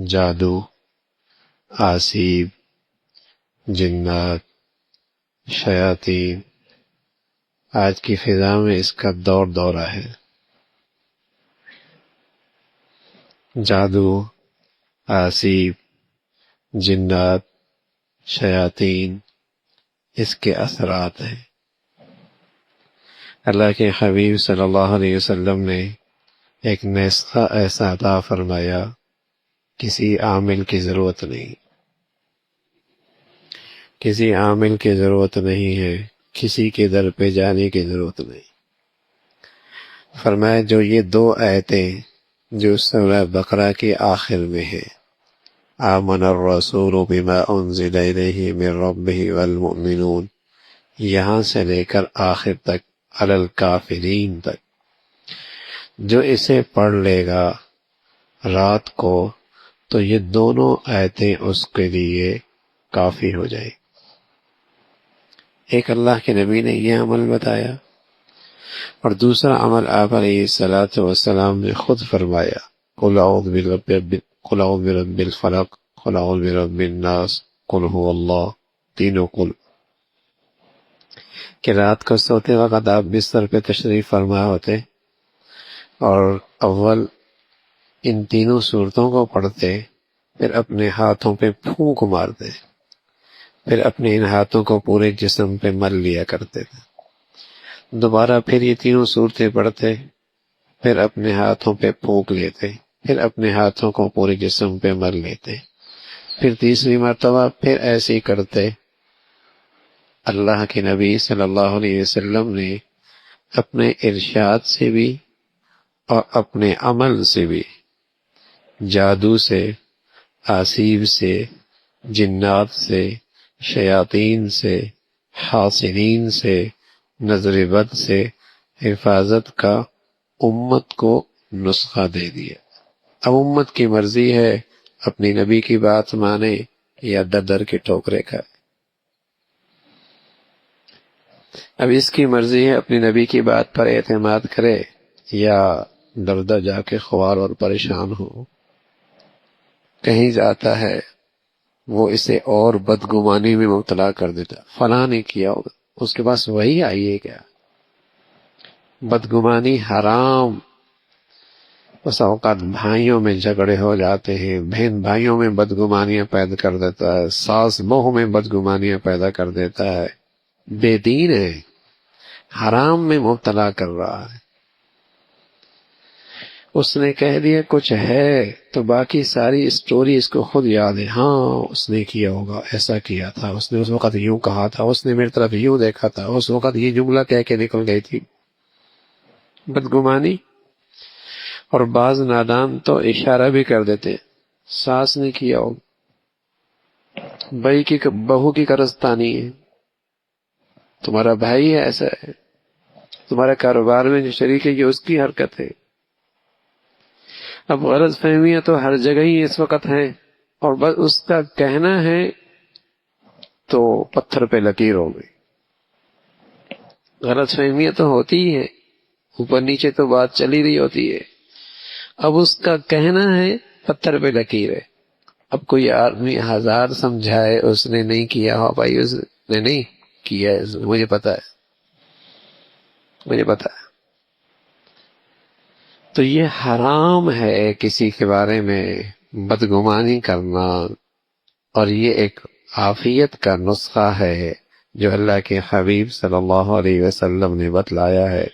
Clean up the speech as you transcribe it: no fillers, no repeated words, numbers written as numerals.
جادو، آسیب، جنات، شیاطین، آج کی فضا میں اس کا دور دورہ ہے۔ جادو، آسیب، جنات، شیاطین، اس کے اثرات ہیں۔ اللہ کے حبیب صلی اللہ علیہ وسلم نے ایک نسخہ ایسا عطا فرمایا، کسی عامل کی ضرورت نہیں، کسی عامل کی ضرورت نہیں ہے، کسی کے در پہ جانے کی ضرورت نہیں۔ فرمایا جو یہ دو آیتیں جو سورہ بقرہ کے آخر میں ہے، آمن الرسول بما انزل الیہ من ربہ والمؤمنون، یہاں سے لے کر آخر تک علی الکافرین تک، جو اسے پڑھ لے گا رات کو تو یہ دونوں آیتیں اس کے لیے کافی ہو جائے۔ ایک اللہ کے نبی نے یہ عمل بتایا، اور دوسرا عمل آپ علیہ الصلوۃ والسلام نے خود فرمایا، قل اعوذ برب الفلق، قل اعوذ برب الناس، قل هو اللہ، تینوں قل، کہ رات کو سوتے وقت آپ بستر پہ تشریف فرما ہوتے اور اول ان تینوں صورتوں کو پڑھتے، پھر اپنے ہاتھوں پہ پھونک مارتے، پھر اپنے ان ہاتھوں کو پورے جسم پہ مل لیا کرتے تھے، دوبارہ پھر یہ تینوں صورتیں پڑھتے، پھر اپنے ہاتھوں پہ پھونک لیتے، پھر اپنے ہاتھوں کو پورے جسم پہ مل لیتے، پھر تیسری مرتبہ پھر ایسے ہی کرتے۔ اللہ کے نبی صلی اللہ علیہ وسلم نے اپنے ارشاد سے بھی اور اپنے عمل سے بھی جادو سے، آسیب سے، جنات سے، شیاطین سے، حاسدین سے، نظر بد سے حفاظت کا امت کو نسخہ دے دیا۔ اب امت کی مرضی ہے اپنی نبی کی بات مانے یا در در کے ٹوکرے کھائے۔ اب اس کی مرضی ہے اپنی نبی کی بات پر اعتماد کرے یا در در جا کے خوار اور پریشان ہو۔ کہیں جاتا ہے وہ اسے اور بدگمانی میں مبتلا کر دیتا، فلاں نے کیا ہوگا، اس کے پاس وہی آئی ہے کیا؟ بدگمانی حرام۔ اس اوقات بھائیوں میں جھگڑے ہو جاتے ہیں، بہن بھائیوں میں بدگمانیاں پیدا کر دیتا ہے، ساس بہو میں بدگمانیاں پیدا کر دیتا ہے، بے دین ہے، حرام میں مبتلا کر رہا ہے۔ اس نے کہہ دیا کچھ ہے تو باقی ساری اسٹوری اس کو خود یاد ہے، ہاں اس نے کیا ہوگا، ایسا کیا تھا، اس نے اس وقت یوں کہا تھا، اس نے میری طرف یوں دیکھا تھا، اس وقت یہ جملہ کہہ کے نکل گئی تھی۔ بدگمانی۔ اور بعض نادان تو اشارہ بھی کر دیتے، ساس نے کیا ہوگا، بہو کی قرضدانی ہے، تمہارا بھائی ہے، ایسا ہے، تمہارے کاروبار میں جو شریک ہے یہ اس کی حرکت ہے۔ اب غلط فہمیاں تو ہر جگہ ہی اس وقت ہیں، اور بس اس کا کہنا ہے تو پتھر پہ لکیر ہو گئی۔ غلط فہمیاں تو ہوتی ہی ہیں، اوپر نیچے تو بات چلی رہی ہوتی ہے، اب اس کا کہنا ہے پتھر پہ لکیر ہے۔ اب کوئی آدمی ہزار سمجھائے اس نے نہیں کیا ہو، بھائی اس نے نہیں کیا ہے، مجھے پتا ہے، مجھے پتا ہے۔ تو یہ حرام ہے کسی کے بارے میں بدگمانی کرنا، اور یہ ایک عافیت کا نسخہ ہے جو اللہ کے حبیب صلی اللہ علیہ وسلم نے بتلایا ہے۔